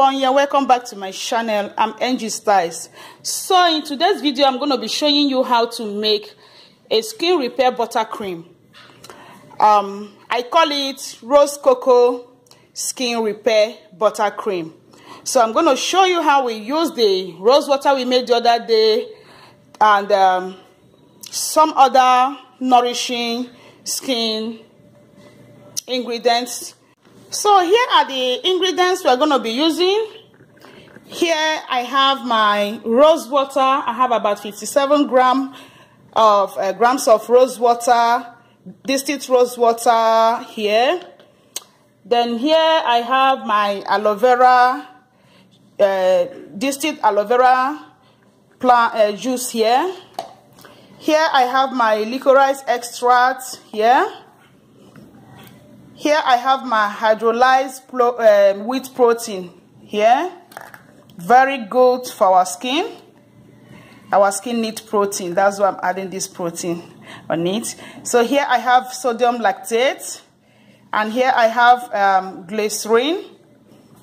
everyone, yeah, welcome back to my channel. I'm Angie Styles. So in today's video I'm going to be showing you how to make a skin repair buttercream. I call it Rose-Coco skin repair buttercream. So I'm going to show you how we use the rose water we made the other day and some other nourishing skin ingredients. So here are the ingredients we're going to be using. Here I have my rose water. I have about 57 grams of rose water, distilled rose water here. Then here I have my aloe vera, distilled aloe vera plant juice here. Here I have my licorice extract here. Here I have my hydrolyzed wheat protein here. Very good for our skin. Our skin needs protein. That's why I'm adding this protein on it. So here I have sodium lactate. And here I have glycerin,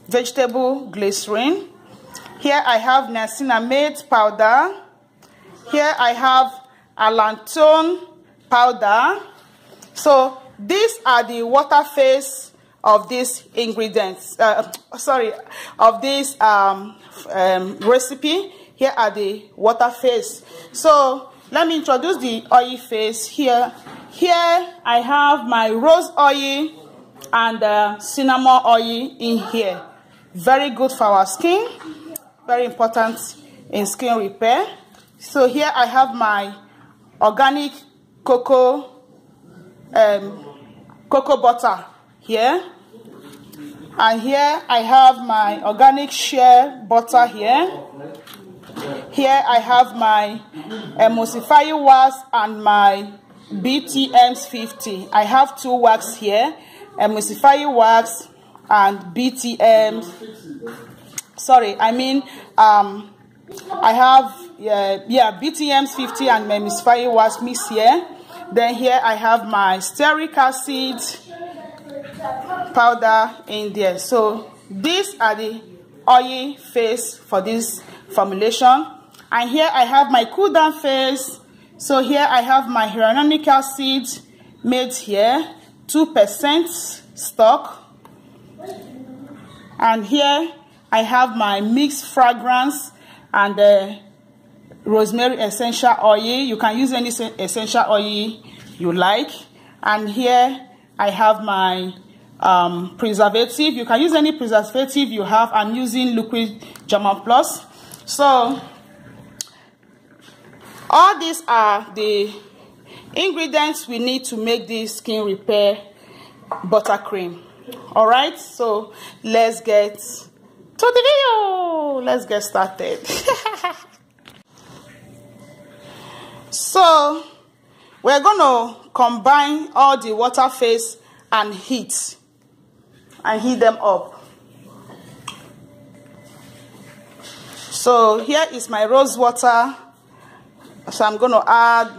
vegetable glycerin. Here I have niacinamide powder. Here I have allantoin powder. So these are the water phase of these ingredients. Of this recipe. Here are the water phase. So let me introduce the oil phase here. Here I have my rose oil and cinnamon oil in here. Very good for our skin. Very important in skin repair. So here I have my organic cocoa butter here, and here I have my organic shea butter here. Here I have my emulsifying wax and my BTMs 50. I have two wax here, emulsifying wax and BTMs. Sorry, I mean I have BTMs 50 and emulsifying wax mix here. Then here I have my stearic acid powder in there. So these are the oil phase for this formulation. And here I have my cool down phase. So here I have my hyaluronic acid made here, 2% stock. And here I have my mixed fragrance and rosemary essential oil. You can use any essential oil you like. And here I have my preservative. You can use any preservative you have. I'm using liquid German Plus. So all these are the ingredients we need to make this skin repair buttercream. All right, so let's get to the video. Let's get started. So we're going to combine all the water phase and heat them up. So here is my rose water. So I'm going to add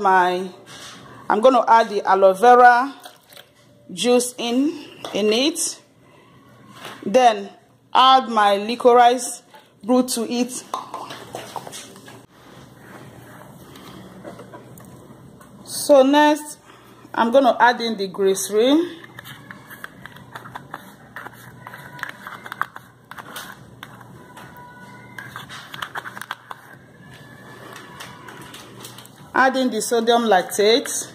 the aloe vera juice in it. Then add my licorice root to it. So next, I'm going to add in the glycerin. Add in the sodium lactate.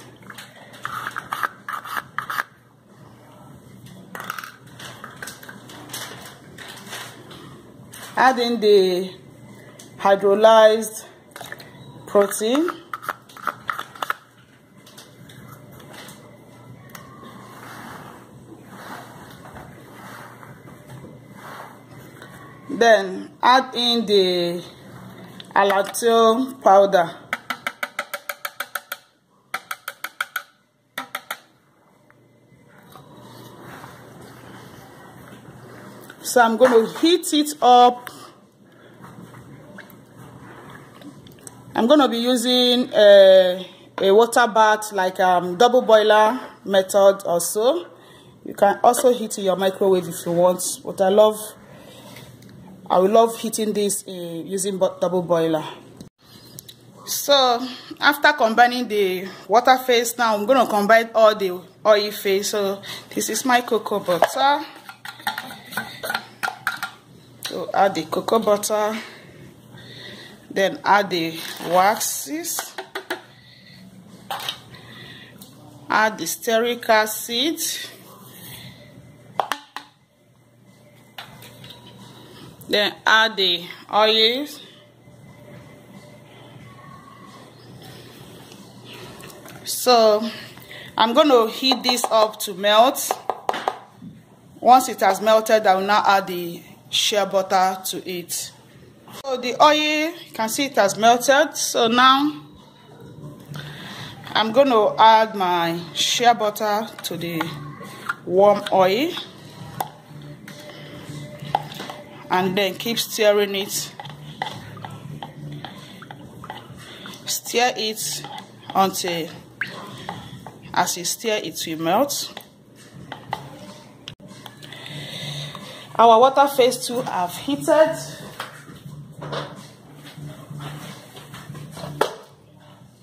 Add in the hydrolyzed protein. Then add in the allantoin powder. So I'm going to heat it up. I'm going to be using a water bath, like double boiler method also. You can also heat in your microwave if you want, but I love I will love heating this using double boiler. So after combining the water phase, now I'm going to combine all the oil phase. So this is my cocoa butter. So add the cocoa butter, then add the waxes, add the stearic acid, then add the oil, so I'm going to heat this up to melt. Once it has melted, I will now add the shea butter to it. So the oil, you can see it has melted. So now I'm going to add my shea butter to the warm oil and then keep stirring it. Stir it until as you stir it will melt. Our water phase 2 have heated.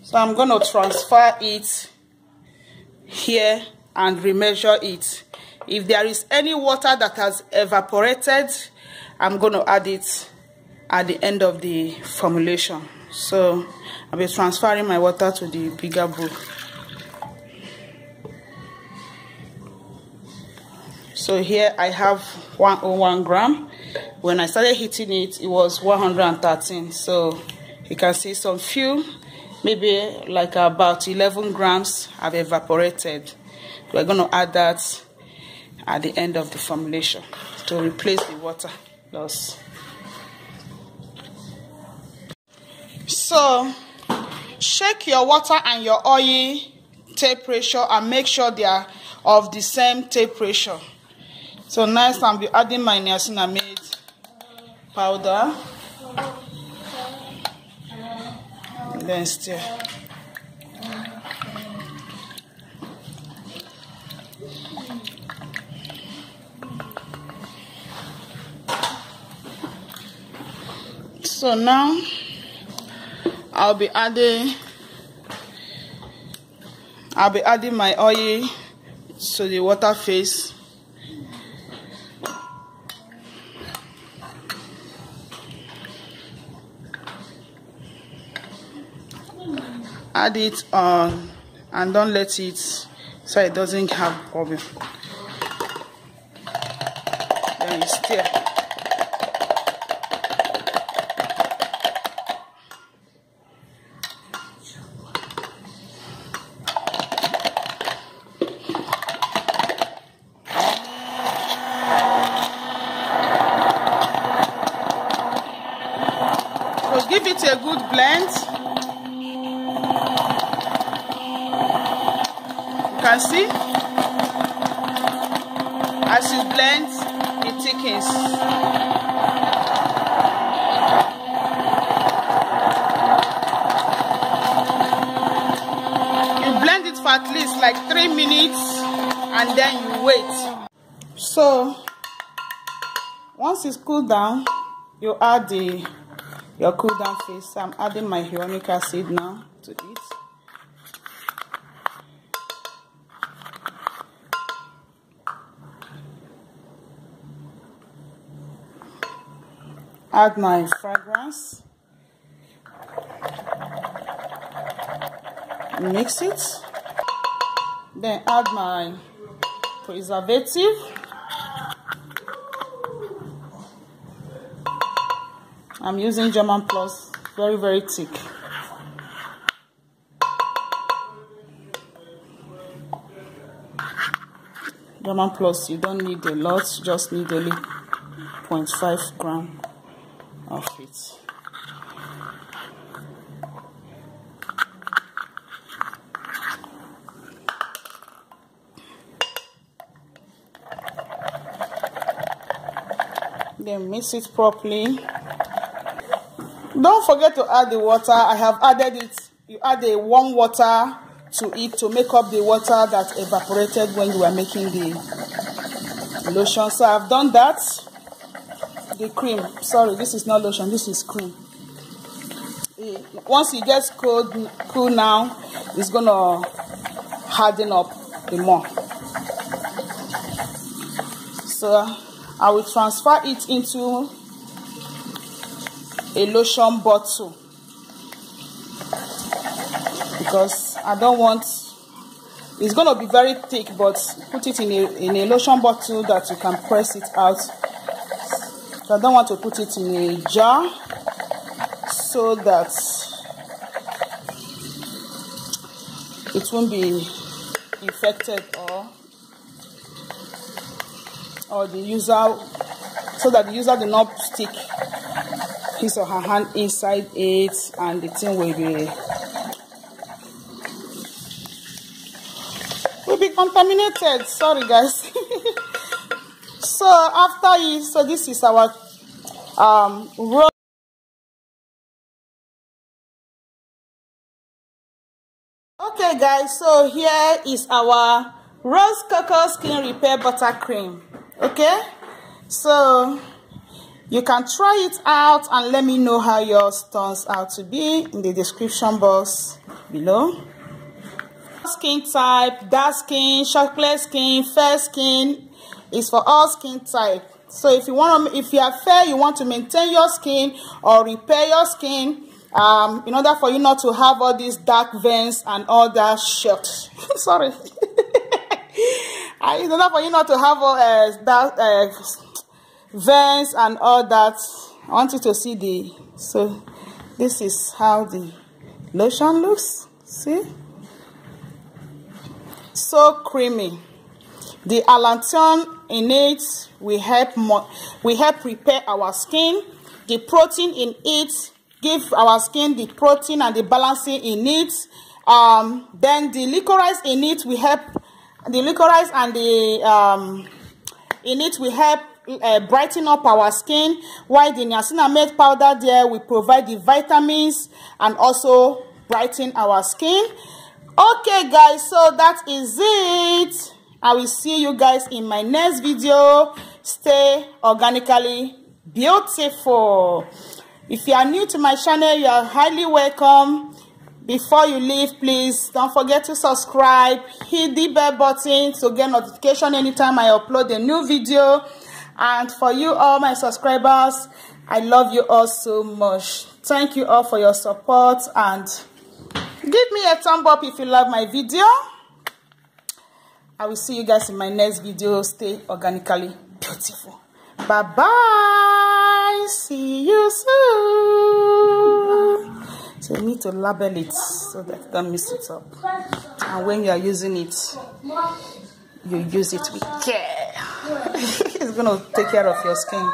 So I'm going to transfer it here and remeasure it. If there is any water that has evaporated, I'm going to add it at the end of the formulation. So I'll be transferring my water to the bigger bowl. So here I have 101 gram. When I started heating it, it was 113. So you can see some few, maybe like about 11 grams have evaporated. We're going to add that at the end of the formulation to replace the water loss. So shake your water and your oil tape ratio and make sure they are of the same tape ratio. So next I'll be adding my niacinamide powder. And then stir. So now I'll be adding my oil to the water phase. Add it on and don't let it so it doesn't have problem. Then you stir. So give it a good blend. You can see as you blend, it thickens. You blend it for at least like 3 minutes and then you wait. So once it's cooled down, you add your cool down phase. So I'm adding my hyaluronic acid now to it. Add my fragrance, mix it, then add my preservative, I'm using German Plus, very, very thick. German Plus, you don't need a lot, just need only 0.5 gram of it. Then mix it properly. Don't forget to add the water. I have added it. You add the warm water to it to make up the water that evaporated when you were making the lotion. So I've done that. the cream. Sorry, this is not lotion, this is cream. Once it gets cool now, it's gonna harden up the more. So I will transfer it into a lotion bottle because I don't want, it's gonna be very thick, but put it in a lotion bottle that you can press it out. So I don't want to put it in a jar so that it won't be infected or the user, so that the user do not stick his or her hand inside it and the thing will be contaminated. Sorry guys. So after so this is our rose. Okay guys, so here is our Rose-Coco skin repair buttercream. Okay, so you can try it out and let me know how yours turns out to be in the description box below. Skin type, dark skin, chocolate skin, fair skin is for all skin type. So if you want to, if you are fair, you want to maintain your skin or repair your skin, in order for you not to have all these dark veins and all that shit. Sorry. In order for you not to have all dark veins and all that, I want you to see the, so this is how the lotion looks. See, so creamy. The allantoin in it will help repair our skin. The protein in it give our skin the protein and the balancing in it. Then the licorice in it will help. The licorice and the in it will help brighten up our skin, while the niacinamide powder there will provide the vitamins and also brighten our skin. Okay guys, so that is it. I will see you guys in my next video. Stay organically beautiful. If you are new to my channel, you are highly welcome. Before you leave, please don't forget to subscribe, hit the bell button to get notification anytime I upload a new video. And for you all my subscribers, I love you all so much. Thank you all for your support, and give me a thumb up if you love my video. I will see you guys in my next video. Stay organically beautiful. Bye bye. See you soon. So you need to label it so that you don't mess it up. And when you are using it, you use it with care. It's going to take care of your skin.